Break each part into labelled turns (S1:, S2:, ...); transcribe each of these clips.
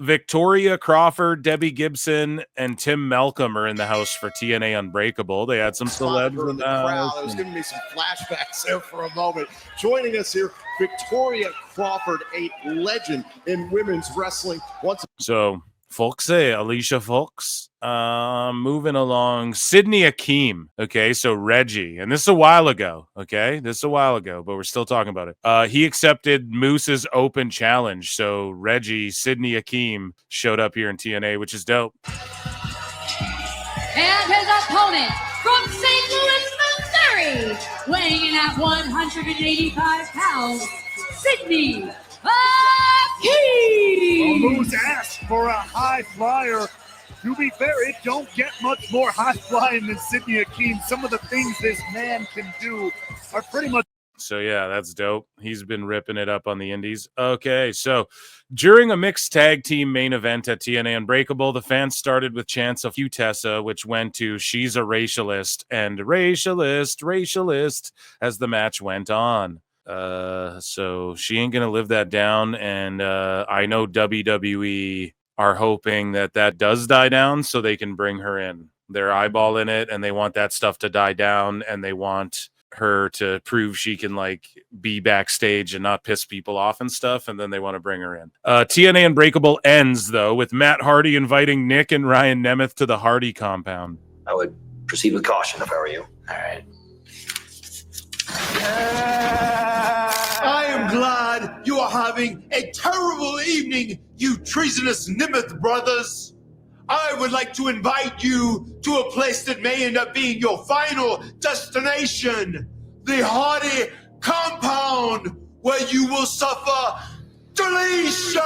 S1: Victoria Crawford, Debbie Gibson, and Tim Malcolm are in the house for TNA Unbreakable. They had some celebs in the
S2: crowd. It was giving me some flashbacks there for a moment. Joining us here, Victoria Crawford, a legend in women's wrestling.
S1: So Foxy, Alicia Fox, moving along. Sydney Akeem. Okay, so Reggie, and this is a while ago. Okay, this is a while ago, but we're still talking about it. He accepted Moose's open challenge. So Reggie, Sydney Akeem showed up here in TNA, which is dope.
S3: And his opponent from St. Louis, Missouri, weighing in at 185 pounds, Sydney Akeem.
S4: Well, Moose asked for a high flyer. To be fair, it don't get much more high flying than Sydney Akeem. Some of the things this man can do are pretty much.
S1: So yeah, that's dope. He's been ripping it up on the indies. Okay, so during a mixed tag team main event at TNA Unbreakable, the fans started with chants of Utessa, which went to "She's a racialist" and "Racialist" as the match went on. So she ain't gonna live that down, and I know WWE are hoping that does die down so they can bring her in. They're eyeballing it, and they want that stuff to die down, and they want her to prove she can like be backstage and not piss people off and stuff, and then they want to bring her in. TNA Unbreakable ends though with Matt Hardy inviting Nick and Ryan Nemeth to the Hardy compound.
S5: I would proceed with caution if I were you. All right.
S6: I am glad you are having a terrible evening, you treasonous Nemeth brothers. I would like to invite you to a place that may end up being your final destination, the Hardy compound, where you will suffer deletion.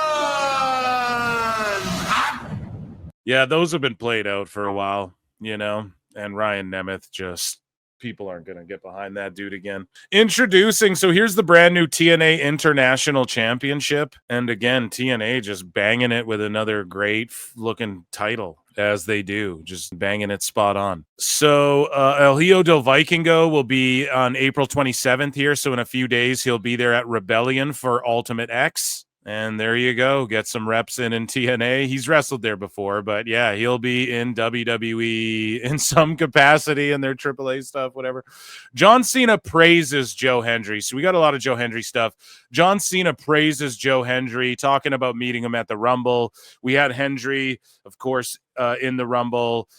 S1: Yeah, those have been played out for a while, you know, and Ryan Nemeth just... people aren't going to get behind that dude again. Introducing, so here's the brand new TNA International Championship. And again, TNA just banging it with another great looking title, as they do, just banging it spot on. So El Hijo del Vikingo will be on April 27th here. So in a few days, he'll be there at Rebellion for Ultimate X. And there you go. Get some reps in TNA. He's wrestled there before, but yeah, he'll be in WWE in some capacity in their AAA stuff, whatever. John Cena praises Joe Hendry. So we got a lot of Joe Hendry stuff. John Cena praises Joe Hendry, talking about meeting him at the Rumble. We had Hendry, of course, in the Rumble,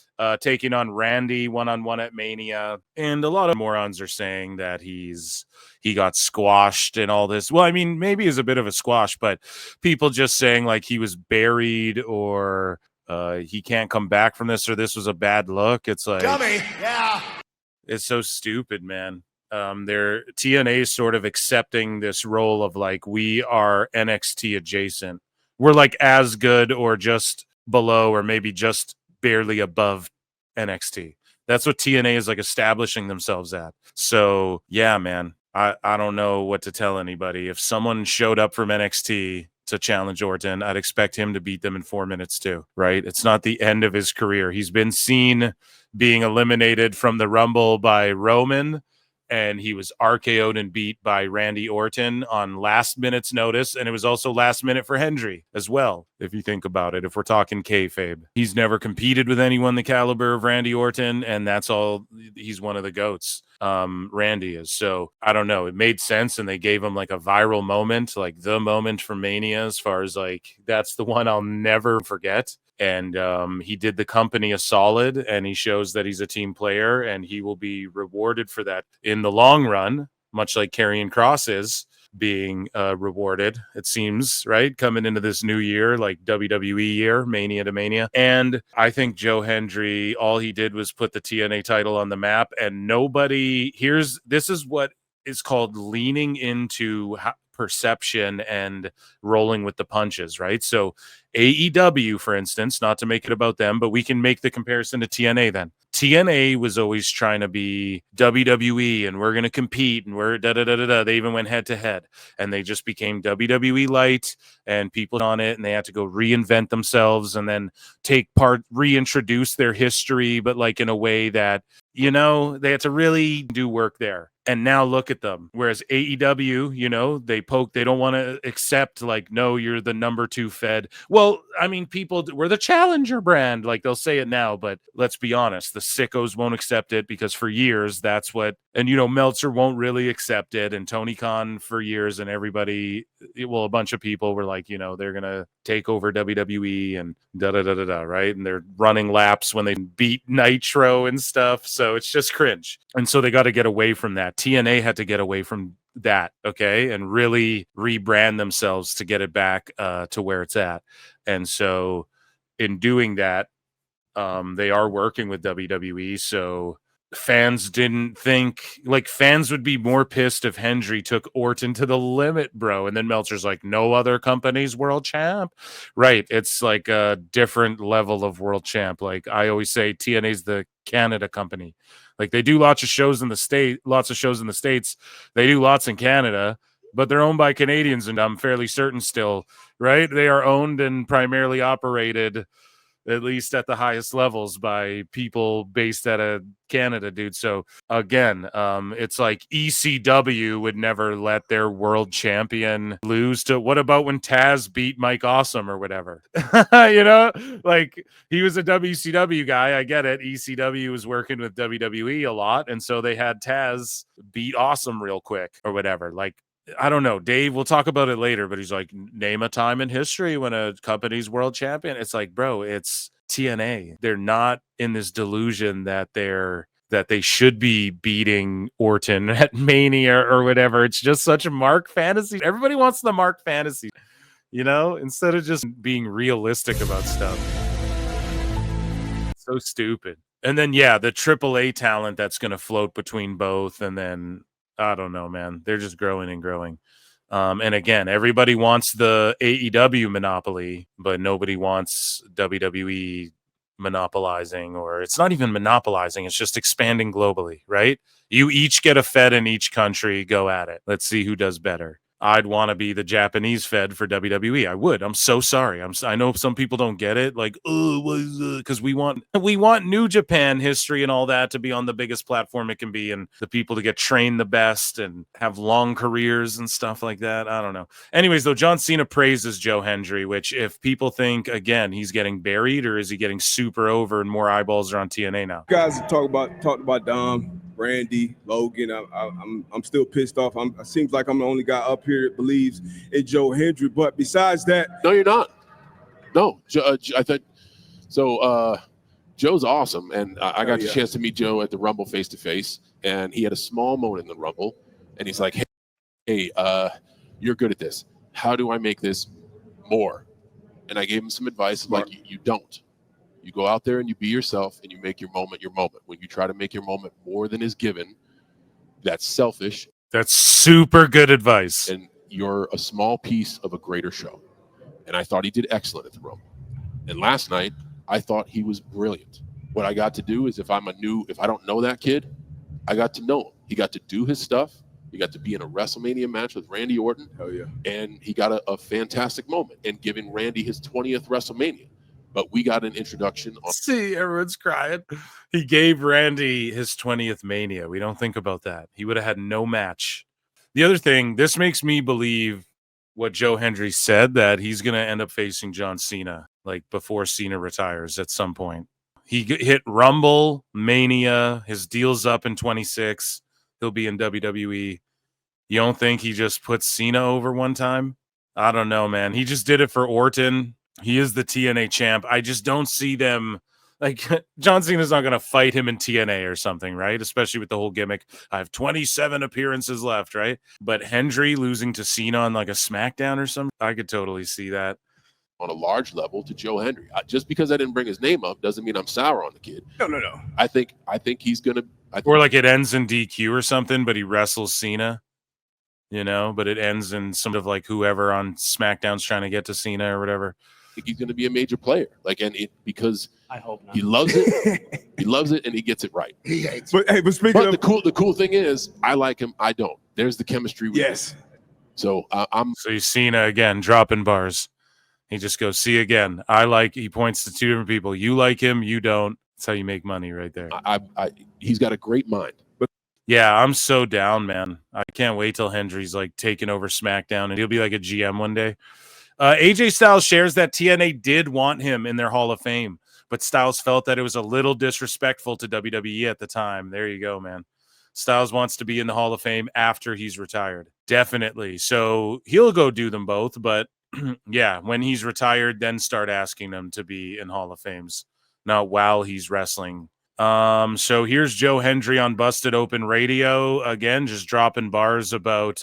S1: taking on Randy one-on-one at Mania. And a lot of morons are saying that he got squashed and all this. Well, I mean, maybe it's a bit of a squash, but people just saying like he was buried or he can't come back from this or this was a bad look. It's like,
S6: Dummy, yeah.
S1: It's so stupid, man. TNA is sort of accepting this role of like, we are NXT adjacent. We're like as good or just below or maybe just barely above NXT. That's what TNA is like establishing themselves at. So yeah, man, I don't know what to tell anybody. If someone showed up from NXT to challenge Orton, I'd expect him to beat them in 4 minutes too, right? It's not the end of his career. He's been seen being eliminated from the Rumble by Roman, and he was RKO'd and beat by Randy Orton on last minute's notice. And it was also last minute for Hendry as well, if you think about it, if we're talking kayfabe. He's never competed with anyone the caliber of Randy Orton, and that's all. He's one of the GOATs. Randy is. So I don't know. It made sense, and they gave him like a viral moment, like the moment from Mania, as far as like, that's the one I'll never forget. And he did the company a solid, and he shows that he's a team player, and he will be rewarded for that in the long run, much like Karrion Kross is being rewarded, it seems, right? Coming into this new year, like WWE year, Mania to Mania. And I think Joe Hendry, all he did was put the TNA title on the map, and this is what is called leaning into perception and rolling with the punches, right? So AEW, for instance, not to make it about them, but we can make the comparison to TNA then. TNA was always trying to be WWE, and we're going to compete, and we're da-da-da-da-da. They even went head-to-head, and they just became WWE light, and people on it, and they had to go reinvent themselves and then reintroduce their history, but like in a way that, you know, they had to really do work there. And now look at them. Whereas AEW, you know, they don't want to accept, like, no, you're the number 2 Fed. Well, I mean, we're the challenger brand. Like, they'll say it now, but let's be honest, the Sickos won't accept it because for years, that's what, and, you know, Meltzer won't really accept it. And Tony Khan for years, and everybody, well, a bunch of people were like, you know, they're going to take over WWE and da-da-da-da-da, right? And they're running laps when they beat Nitro and stuff. So it's just cringe. And so they got to get away from that. TNA had to get away from that, okay, and really rebrand themselves to get it back to where it's at. And so in doing that, they are working with WWE. So fans didn't think, like, fans would be more pissed if Hendry took Orton to the limit, bro. And then Meltzer's like, no other company's world champ. Right. It's like a different level of world champ. Like I always say, TNA's the Canada company. Like they do lots of shows in the States. They do lots in Canada, but they're owned by Canadians, and I'm fairly certain still, right? They are owned and primarily operated, at least at the highest levels, by people based out of Canada, dude. So again, it's like ECW would never let their world champion lose to, what about when Taz beat Mike Awesome or whatever? You know, like he was a WCW guy. I get it. ECW was working with WWE a lot. And so they had Taz beat Awesome real quick or whatever. Like, I don't know, Dave, we'll talk about it later, but he's like, name a time in history when a company's world champion. It's like, bro, it's TNA. They're not in this delusion that they should be beating Orton at Mania or whatever. It's just such a mark fantasy. Everybody wants the mark fantasy, you know, instead of just being realistic about stuff. So stupid. And then, yeah, the AAA talent that's going to float between both, and then I don't know, man. They're just growing and growing. And again, everybody wants the AEW monopoly, but nobody wants WWE monopolizing, or it's not even monopolizing. It's just expanding globally, right? You each get a Fed in each country. Go at it. Let's see who does better. I'd want to be the Japanese Fed for WWE. I would. I'm so sorry. I know some people don't get it. Like, because we want New Japan history and all that to be on the biggest platform it can be, and the people to get trained the best and have long careers and stuff like that. I don't know. Anyways, though, John Cena praises Joe Hendry, which if people think, again, he's getting buried, or is he getting super over and more eyeballs are on TNA now?
S7: You guys talked about Dom, Randy, Logan. I'm still pissed off. It seems like I'm the only guy up here that believes in Joe Hendry. But besides that,
S8: no, you're not. No, I thought so. Joe's awesome, and I got the chance to meet Joe at the Rumble face to face, and he had a small moment in the Rumble, and he's like, "Hey, you're good at this. How do I make this more?" And I gave him some advice, like you don't. You go out there and you be yourself and you make your moment your moment. When you try to make your moment more than is given, that's selfish.
S1: That's super good advice.
S8: And you're a small piece of a greater show. And I thought he did excellent at the Rumble. And last night, I thought he was brilliant. What I got to do is if I don't know that kid, I got to know him. He got to do his stuff. He got to be in a WrestleMania match with Randy Orton.
S7: Hell yeah.
S8: And he got a fantastic moment in giving Randy his 20th WrestleMania. But we got an introduction.
S1: See, everyone's crying. He gave Randy his 20th Mania. We don't think about that. He would have had no match. The other thing, this makes me believe what Joe Hendry said, that he's going to end up facing John Cena, like before Cena retires at some point. He hit Rumble, Mania. His deal's up in 26. He'll be in WWE. You don't think he just puts Cena over one time? I don't know, man. He just did it for Orton. He is the TNA champ. I just don't see them, like, John Cena's not going to fight him in TNA or something, right? Especially with the whole gimmick. I have 27 appearances left, right? But Hendry losing to Cena on like a SmackDown or something, I could totally see that.
S8: On a large level to Joe Hendry. Just because I didn't bring his name up doesn't mean I'm sour on the kid.
S7: No.
S8: I think he's going to.
S1: Or like it ends in DQ or something, but he wrestles Cena. You know, but it ends in some of like whoever on SmackDown's trying to get to Cena or whatever.
S8: I think he's going to be a major player, because
S9: I hope not.
S8: He loves it. He loves it, and he gets it right.
S7: He hates it. But speaking of
S8: the cool thing is, I like him. I don't. There's the chemistry.
S7: Yes.
S8: So
S1: So you Cena again dropping bars. He just goes, see again. He points to two different people. You like him, you don't. That's how you make money right there.
S8: He's got a great mind.
S1: Yeah, I'm so down, man. I can't wait till Hendry's like taking over SmackDown and he'll be like a GM one day. AJ Styles shares that TNA did want him in their Hall of Fame, but Styles felt that it was a little disrespectful to WWE at the time. There you go, man. Styles wants to be in the Hall of Fame after he's retired. Definitely. So he'll go do them both, but yeah, when he's retired, then start asking him to be in Hall of Fames, not while he's wrestling. So here's Joe Hendry on Busted Open Radio again, just dropping bars about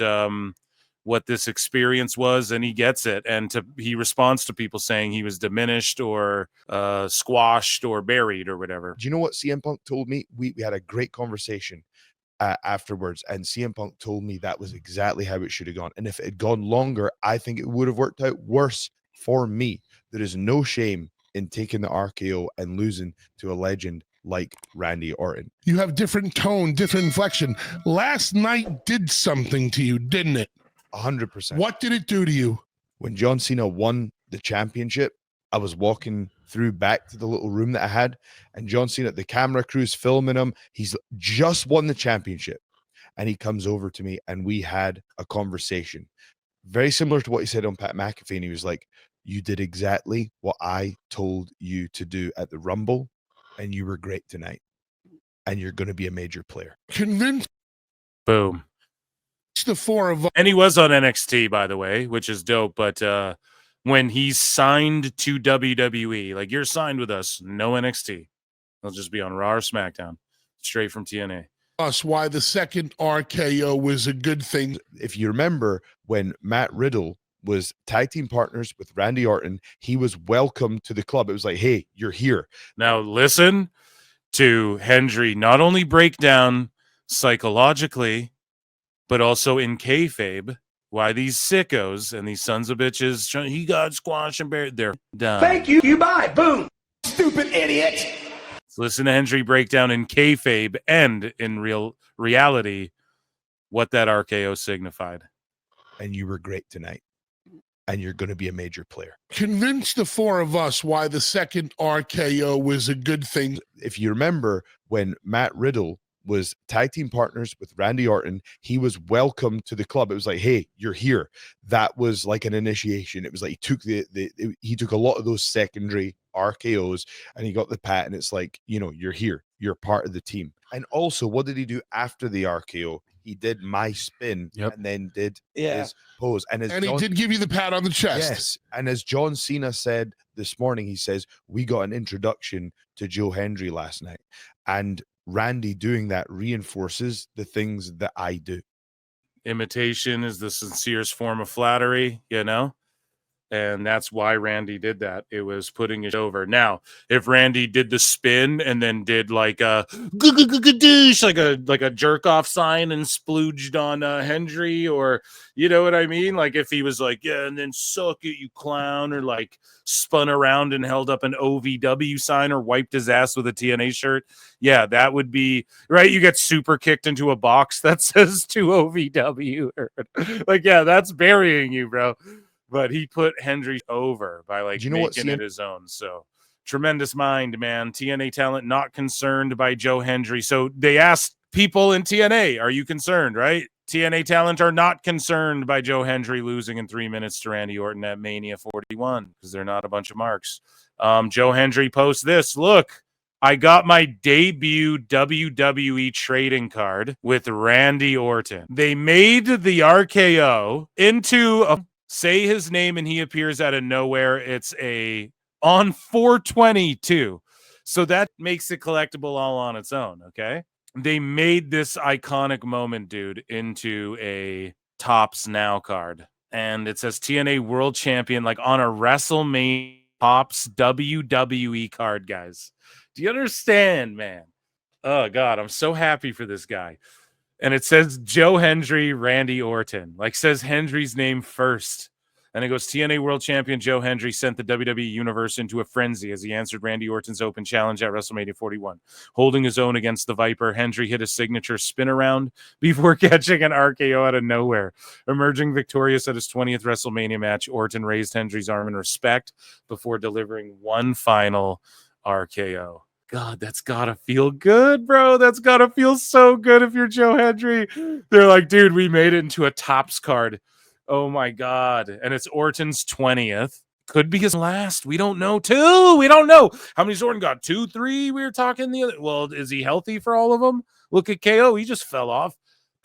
S1: what this experience was, and he gets it. And he responds to people saying he was diminished or squashed or buried or whatever.
S9: Do you know what CM Punk told me? We had a great conversation afterwards, and CM Punk told me that was exactly how it should have gone. And if it had gone longer, I think it would have worked out worse for me. There is no shame in taking the RKO and losing to a legend like Randy Orton.
S10: You have different tone, different inflection. Last night did something to you, didn't it?
S9: 100%.
S10: What did it do to you?
S9: When John Cena won the championship, I was walking through back to the little room that I had, and John Cena, the camera crew's filming him. He's just won the championship, and he comes over to me, and we had a conversation very similar to what he said on Pat McAfee, and he was like, "You did exactly what I told you to do at the Rumble, and you were great tonight, and you're going to be a major player."
S10: Convince
S1: Boom.
S10: the four of us.
S1: And he was on NXT, by the way, which is dope. But when he's signed to WWE, like you're signed with us, no NXT. He'll just be on Raw or SmackDown, straight from TNA.
S10: Us why the second RKO was a good thing.
S9: If you remember when Matt Riddle was tag team partners with Randy Orton, he was welcomed to the club. It was like, hey, you're here.
S1: Now listen to Hendry not only break down psychologically, but also in kayfabe why these sickos and these sons of bitches, he got squashed and buried. They're done.
S5: Thank you. You buy. Boom. Stupid idiot.
S1: So listen to Hendry break down in kayfabe and in reality what that RKO signified.
S9: And you were great tonight, and you're going to be a major player.
S10: Convince the four of us why the second RKO was a good thing.
S9: If you remember when Matt Riddle was tag team partners with Randy Orton, he was welcomed to the club. It was like, hey, you're here. That was like an initiation. It was like he took a lot of those secondary RKOs and he got the pat, and it's like, you're here. You're part of the team. And also, what did he do after the RKO? He did my spin and then did his pose. And he
S10: did give you the pat on the chest.
S9: Yes. And as John Cena said this morning, he says, we got an introduction to Joe Hendry last night. And Randy doing that reinforces the things that I do.
S1: Imitation is the sincerest form of flattery, and that's why Randy did that. It was putting it over. Now, if Randy did the spin and then did like a like a jerk off sign and splooged on Hendry, or you know what I mean? Like if he was like, yeah, and then suck it, you clown, or like spun around and held up an OVW sign or wiped his ass with a TNA shirt. Yeah, that would be right. You get super kicked into a box that says to OVW. Like, yeah, that's burying you, bro. But he put Hendry over by making it his own. So tremendous mind, man. TNA talent not concerned by Joe Hendry. So they asked people in TNA, are you concerned, right? TNA talent are not concerned by Joe Hendry losing in 3 minutes to Randy Orton at Mania 41 because they're not a bunch of marks. Joe Hendry posts this. Look, I got my debut WWE trading card with Randy Orton. They made the RKO into a say his name and he appears out of nowhere. It's on 422. So that makes it collectible all on its own. Okay. They made this iconic moment, dude, into a Tops Now card. And it says TNA World Champion, like on a WrestleMania Tops WWE card, guys. Do you understand, man? Oh, God, I'm so happy for this guy. And it says Joe Hendry, Randy Orton. Like says Hendry's name first. And it goes, TNA World Champion Joe Hendry sent the WWE Universe into a frenzy as he answered Randy Orton's open challenge at WrestleMania 41. Holding his own against the Viper, Hendry hit a signature spin around before catching an RKO out of nowhere. Emerging victorious at his 20th WrestleMania match, Orton raised Hendry's arm in respect before delivering one final RKO. God, that's gotta feel good, bro. That's gotta feel so good if you're Joe Hendry. They're like, dude, we made it into a tops card. Oh my God. And it's Orton's 20th. Could be his last. We don't know. 2. We don't know. How many's Orton got? 2, 3? We were talking the other. Well, is he healthy for all of them? Look at KO. He just fell off.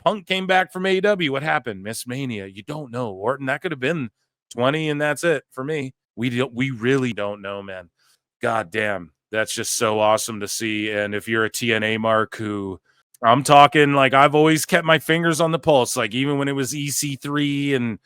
S1: Punk came back from AEW. What happened? Miss Mania. You don't know. Orton, that could have been 20, and that's it for me. We really don't know, man. God damn. That's just so awesome to see. And if you're a TNA mark who I'm talking, like, I've always kept my fingers on the pulse, like even when it was EC3 and,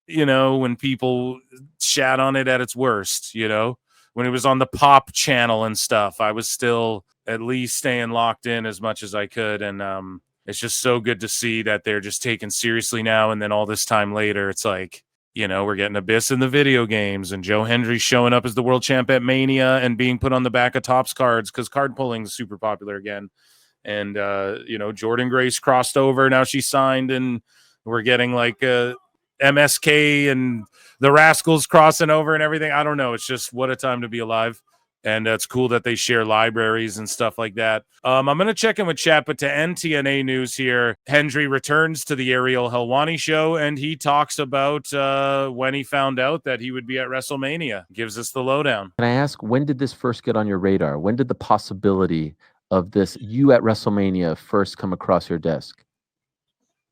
S1: you know, when people shat on it at its worst, you know, when it was on the Pop channel and stuff, I was still at least staying locked in as much as I could. And it's just so good to see that they're just taken seriously now. And then all this time later, it's like, you know, we're getting Abyss in the video games and Joe Hendry showing up as the world champ at Mania and being put on the back of Topps cards because card pulling is super popular again. And, you know, Jordan Grace crossed over. Now she's signed and we're getting like MSK and the Rascals crossing over and everything. I don't know. It's just what a time to be alive. And it's cool that they share libraries and stuff like that. I'm going to check in with chat, but to end TNA news here, Hendry returns to the Ariel Helwani show, and he talks about when he found out that he would be at WrestleMania. Gives us the lowdown.
S11: Can I ask, when did this first get on your radar? When did the possibility of this, you at WrestleMania, first come across your desk?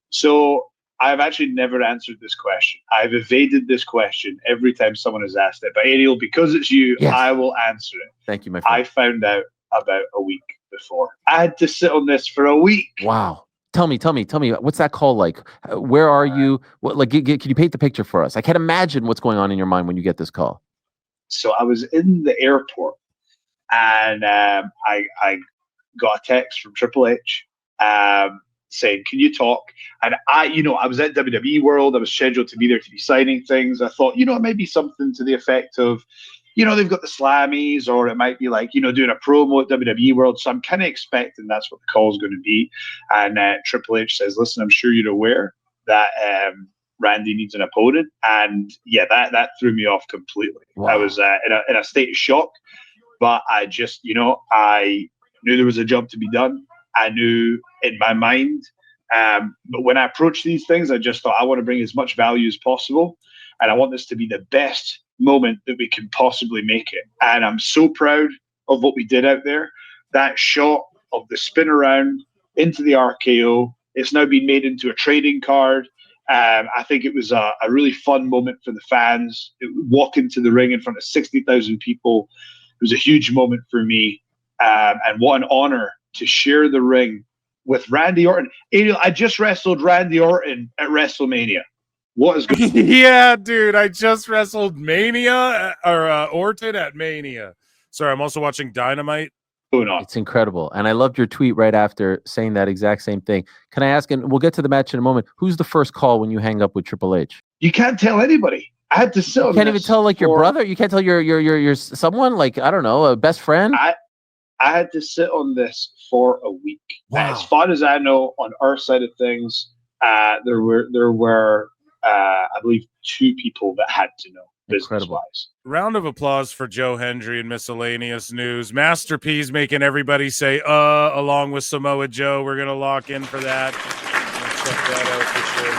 S12: So I've actually never answered this question. I've evaded this question every time someone has asked it. But Ariel, because it's you, yes, I will answer it.
S11: Thank you, my friend.
S12: I found out about a week before. I had to sit on this for a week.
S11: Wow. Tell me, what's that call like? Where are you? What, like, can you paint the picture for us? I can't imagine what's going on in your mind when you get this call.
S12: So I was in the airport, and I got a text from Triple H saying, can you talk? And I was at WWE World. I was scheduled to be there to be signing things. I thought, it might be something to the effect of, they've got the Slammies, or it might be like, doing a promo at WWE World. So I'm kind of expecting that's what the call is going to be. And Triple H says, listen, I'm sure you're aware that Randy needs an opponent. And yeah, that threw me off completely. Wow. I was in a state of shock, but I just, I knew there was a job to be done. I knew in my mind, but when I approach these things, I just thought I want to bring as much value as possible, and I want this to be the best moment that we can possibly make it. And I'm so proud of what we did out there. That shot of the spin around into the RKO, it's now been made into a trading card. I think it was a really fun moment for the fans. Walk into the ring in front of 60,000 people. It was a huge moment for me, and what an honor to share the ring with Randy Orton. I just wrestled Randy Orton at WrestleMania. What is going on?
S1: Yeah, dude, I just wrestled Orton at Mania. Sorry, I'm also watching Dynamite.
S11: It's incredible. And I loved your tweet right after saying that exact same thing. Can I ask, and we'll get to the match in a moment, who's the first call when you hang up with Triple H?
S12: You can't tell anybody. I had to sell.
S11: You can't even tell like your brother? You can't tell your someone, like, I don't know, a best friend?
S12: I had to sit on this for a week.
S11: Wow.
S12: As far as I know, on our side of things, there were I believe 2 people that had to know business-wise.
S1: Round of applause for Joe Hendry and miscellaneous news. Master P's making everybody say along with Samoa Joe. We're gonna lock in for that. Check that out for sure.